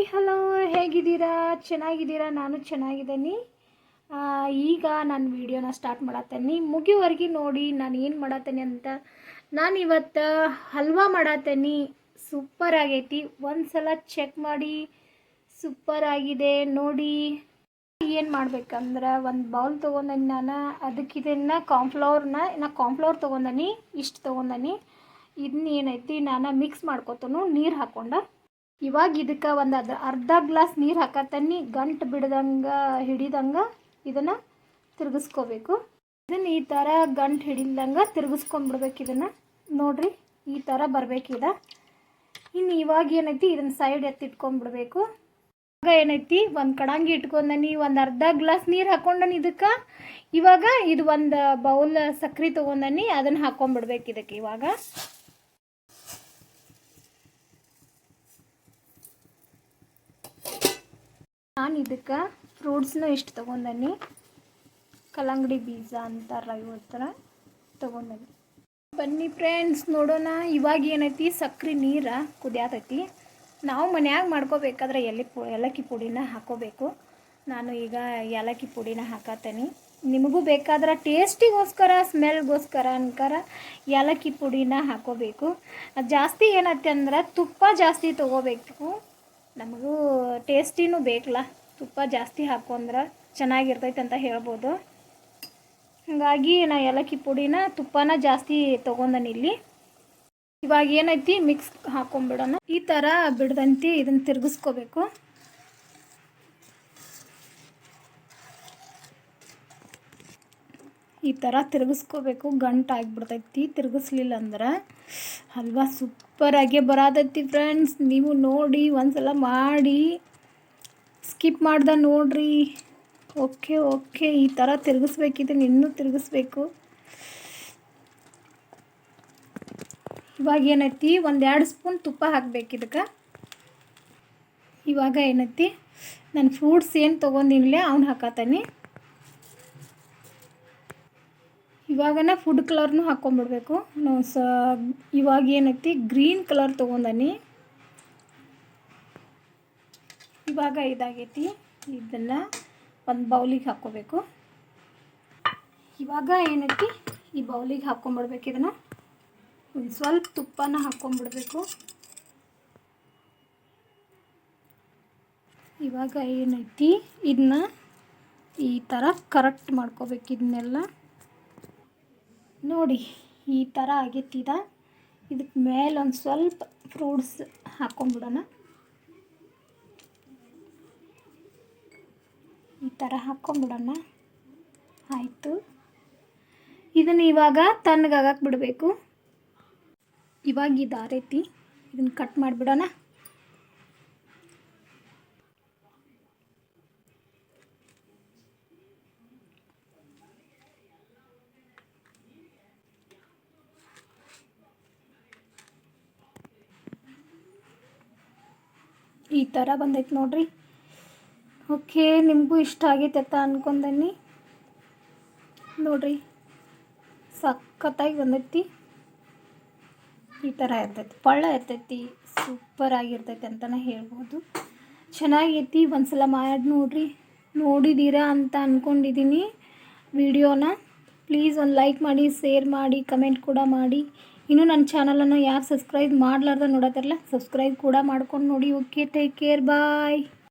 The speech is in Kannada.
ಹಲೋ, ಹೇಗಿದ್ದೀರಾ? ಚೆನ್ನಾಗಿದ್ದೀರಾ? ನಾನು ಚೆನ್ನಾಗಿದ್ದೀನಿ. ಈಗ ನಾನು ವಿಡಿಯೋನ ಸ್ಟಾರ್ಟ್ ಮಾಡತ್ತೇನೆ. ಮುಗಿಯುವರೆಗೆ ನೋಡಿ ನಾನು ಏನು ಮಾಡತ್ತೇನೆ ಅಂತ. ನಾನು ಇವತ್ತು ಹಲ್ವಾ ಮಾಡತ್ತೇನೆ. ಸೂಪರ್ ಆಗೈತಿ. ಒಂದು ಸಲ ಚೆಕ್ ಮಾಡಿ. ಸೂಪರ್ ಆಗಿದೆ ನೋಡಿ. ಏನು ಮಾಡ್ಬೇಕಂದ್ರೆ ಒಂದು ಬೌಲ್ ತೊಗೊಂಡನಿ ನಾನು. ಅದಕ್ಕೆ ಇದನ್ನು ಕಾನ್ಫ್ಲವರ್ ತೊಗೊಂಡನಿ. ಇಷ್ಟು ತೊಗೊಂಡನಿ. ಇದನ್ನ ಏನೈತಿ ನಾನು ಮಿಕ್ಸ್ ಮಾಡ್ಕೊತನು ನೀರು ಹಾಕ್ಕೊಂಡು. ಇವಾಗ ಇದಕ್ಕೆ ಒಂದು ಅರ್ಧ ಗ್ಲಾಸ್ ನೀರು ಹಾಕತ್ತನಿ. ಗಂಟು ಬಿಡ್ದಂಗೆ ಹಿಡಿದಂಗೆ ಇದನ್ನು ತಿರುಗಿಸ್ಕೋಬೇಕು. ಇದನ್ನು ಈ ಥರ ಗಂಟು ಹಿಡಿಲ್ದಂಗೆ ತಿರುಗಿಸ್ಕೊಂಡ್ಬಿಡ್ಬೇಕು. ಇದನ್ನು ನೋಡಿರಿ, ಈ ಥರ ಬರಬೇಕಿದೆ. ಇನ್ನು ಇವಾಗ ಏನೈತಿ ಇದನ್ನು ಸೈಡ್ ಎತ್ತಿಟ್ಕೊಂಡ್ಬಿಡ್ಬೇಕು. ಇವಾಗ ಏನೈತಿ ಒಂದು ಕಡಂಗಿ ಇಟ್ಕೊಂಡನಿ. ಒಂದು ಅರ್ಧ ಗ್ಲಾಸ್ ನೀರು ಹಾಕ್ಕೊಂಡನಿ ಇದಕ್ಕೆ. ಇವಾಗ ಇದು ಒಂದು ಬೌಲ್ ಸಕ್ಕರೆ ತೊಗೊಂಡನಿ. ಅದನ್ನು ಹಾಕ್ಕೊಂಡ್ಬಿಡ್ಬೇಕು ಇದಕ್ಕೆ. ಇವಾಗ ನಾನು ಇದಕ್ಕೆ ಫ್ರೂಟ್ಸ್ನ ಇಷ್ಟು ತೊಗೊಂಡನಿ. ಕಲ್ಲಂಗಡಿ ಬೀಜ ಅಂತಾರಲ್ಲ, ಇವತ್ತರ ತೊಗೊಂಡನಿ. ಬನ್ನಿ ಫ್ರೆಂಡ್ಸ್ ನೋಡೋಣ. ಇವಾಗ ಏನೈತಿ ಸಕ್ಕರೆ ನೀರು ಕುದಿಯಾತೈತಿ. ನಾವು ಮನ್ಯಾಗ ಮಾಡ್ಕೋಬೇಕಾದ್ರೆ ಏಲಕ್ಕಿ ಪುಡಿನ ಹಾಕೋಬೇಕು. ನಾನು ಈಗ ಏಲಕ್ಕಿ ಪುಡಿನ ಹಾಕತ್ತೇನೆ. ನಿಮಗೂ ಬೇಕಾದ್ರೆ ಟೇಸ್ಟಿಗೋಸ್ಕರ, ಸ್ಮೆಲ್ಗೋಸ್ಕರ ಅನ್ಕರ ಏಲಕ್ಕಿ ಪುಡಿನ ಹಾಕೋಬೇಕು. ಅದು ಜಾಸ್ತಿ ಏನತ್ತೆ ಅಂದ್ರೆ ತುಪ್ಪ ಜಾಸ್ತಿ ತೊಗೋಬೇಕು. ನಮಗೂ ಟೇಸ್ಟಿನೂ ಬೇಕಲ್ಲ, ತುಪ್ಪ ಜಾಸ್ತಿ ಹಾಕೊಂಡ್ರೆ ಚೆನ್ನಾಗಿರ್ತೈತೆ ಅಂತ ಹೇಳ್ಬೋದು. ಹಾಗಾಗಿ ನಾ ಏಲಕ್ಕಿ ಪುಡಿನ ತುಪ್ಪನ ಜಾಸ್ತಿ ತೊಗೊಂಡನಿ ಇಲ್ಲಿ. ಇವಾಗ ಏನೈತಿ ಮಿಕ್ಸ್ ಹಾಕೊಂಡ್ಬಿಡೋಣ. ಈ ಥರ ಬಿಡ್ದಂತೆ ಇದನ್ನು ತಿರುಗಿಸ್ಕೋಬೇಕು. ಈ ಥರ ತಿರುಗಿಸ್ಕೋಬೇಕು. ಗಂಟು ಆಗಿಬಿಡ್ತೈತಿ ತಿರುಗಿಸ್ಲಿಲ್ಲ ಅಂದ್ರೆ. ಹಲ್ವಾ ಸೂಪರಾಗೆ ಬರತೈತಿ ಫ್ರೆಂಡ್ಸ್. ನೀವು ನೋಡಿ ಒಂದ್ಸಲ ಮಾಡಿ, ಸ್ಕಿಪ್ ಮಾಡ್ದೆ ನೋಡ್ರಿ. ಓಕೆ ಈ ಥರ ತಿರುಗಿಸ್ಬೇಕಿದೆ. ಇನ್ನೂ ತಿರುಗಿಸ್ಬೇಕು. ಇವಾಗ ಏನೈತಿ 1-2 ಸ್ಪೂನ್ ತುಪ್ಪ ಹಾಕ್ಬೇಕು ಇದಕ್ಕೆ. ಇವಾಗ ಏನೈತಿ ನಾನು ಫ್ರೂಟ್ಸ್ ಏನು ತೊಗೊಂಡಿನ್ಲೆ ಅವ್ನು ಹಾಕತ್ತೇನೆ. ಇವಾಗನ ಫುಡ್ ಕಲರ್ನು ಹಾಕ್ಕೊಂಡ್ಬಿಡ್ಬೇಕು. ಇವಾಗ ಏನೈತಿ ಗ್ರೀನ್ ಕಲರ್ ತೊಗೊಂಡನಿ. ಇವಾಗ ಇದಾಗೈತಿ. ಇದನ್ನು ಒಂದು ಬೌಲಿಗೆ ಹಾಕ್ಕೋಬೇಕು. ಇವಾಗ ಏನೈತಿ ಈ ಬೌಲಿಗೆ ಹಾಕ್ಕೊಂಡ್ಬಿಡ್ಬೇಕು. ಇದನ್ನು ಒಂದು ಸ್ವಲ್ಪ ತುಪ್ಪನ ಹಾಕ್ಕೊಂಡ್ಬಿಡ್ಬೇಕು. ಇವಾಗ ಏನೈತಿ ಇದನ್ನ ಈ ಥರ ಕರೆಕ್ಟ್ ಮಾಡ್ಕೋಬೇಕು. ಇದನ್ನೆಲ್ಲ ನೋಡಿ ಈ ಥರ ಆಗೈತಿದ. ಇದಕ್ಕೆ ಮೇಲೆ ಒಂದು ಸ್ವಲ್ಪ ಫ್ರೂಟ್ಸ್ ಹಾಕ್ಕೊಂಡ್ಬಿಡೋಣ. ಈ ಥರ ಹಾಕ್ಕೊಂಡ್ಬಿಡೋಣ. ಆಯಿತು. ಇದನ್ನು ಇವಾಗ ತಣ್ಣಗಾಗಕ್ಕೆ ಬಿಡಬೇಕು. ಇವಾಗ ಇದಾರೈತಿ. ಇದನ್ನು ಕಟ್ ಮಾಡಿಬಿಡೋಣ. ಈ ಥರ ಬಂದೈತೆ ನೋಡ್ರಿ. ಓಕೆ, ನಿಮಗೂ ಇಷ್ಟ ಆಗೈತೆ ಅಂತ ಅನ್ಕೊಂಡನಿ. ನೋಡ್ರಿ ಸಖತ್ತಾಗಿ ಬಂದೈತಿ. ಈ ಥರ ಇರ್ತೈತಿ, ಪಳ್ಳ ಇರ್ತೈತಿ. ಸೂಪರ್ ಆಗಿರ್ತೈತಿ ಅಂತಲೇ ಹೇಳ್ಬೋದು. ಚೆನ್ನಾಗೈತಿ. ಒಂದ್ಸಲ ಮಾಡಿ ನೋಡ್ರಿ. ನೋಡಿದ್ದೀರಾ ಅಂತ ಅಂದ್ಕೊಂಡಿದ್ದೀನಿ ವಿಡಿಯೋನ. ಪ್ಲೀಸ್ ಒಂದು ಲೈಕ್ ಮಾಡಿ, ಶೇರ್ ಮಾಡಿ, ಕಮೆಂಟ್ ಕೂಡ ಮಾಡಿ. ಇನ್ನೂ ನನ್ನ ಚಾನಲನ್ನು ಯಾರು ಸಬ್ಸ್ಕ್ರೈಬ್ ಮಾಡಲಾರ್ದ ನೋಡತ್ತಾರಲ್ಲ, ಸಬ್ಸ್ಕ್ರೈಬ್ ಕೂಡ ಮಾಡ್ಕೊಂಡು ನೋಡಿ. ಓಕೆ, ಟೇಕ್ ಕೇರ್, ಬಾಯ್.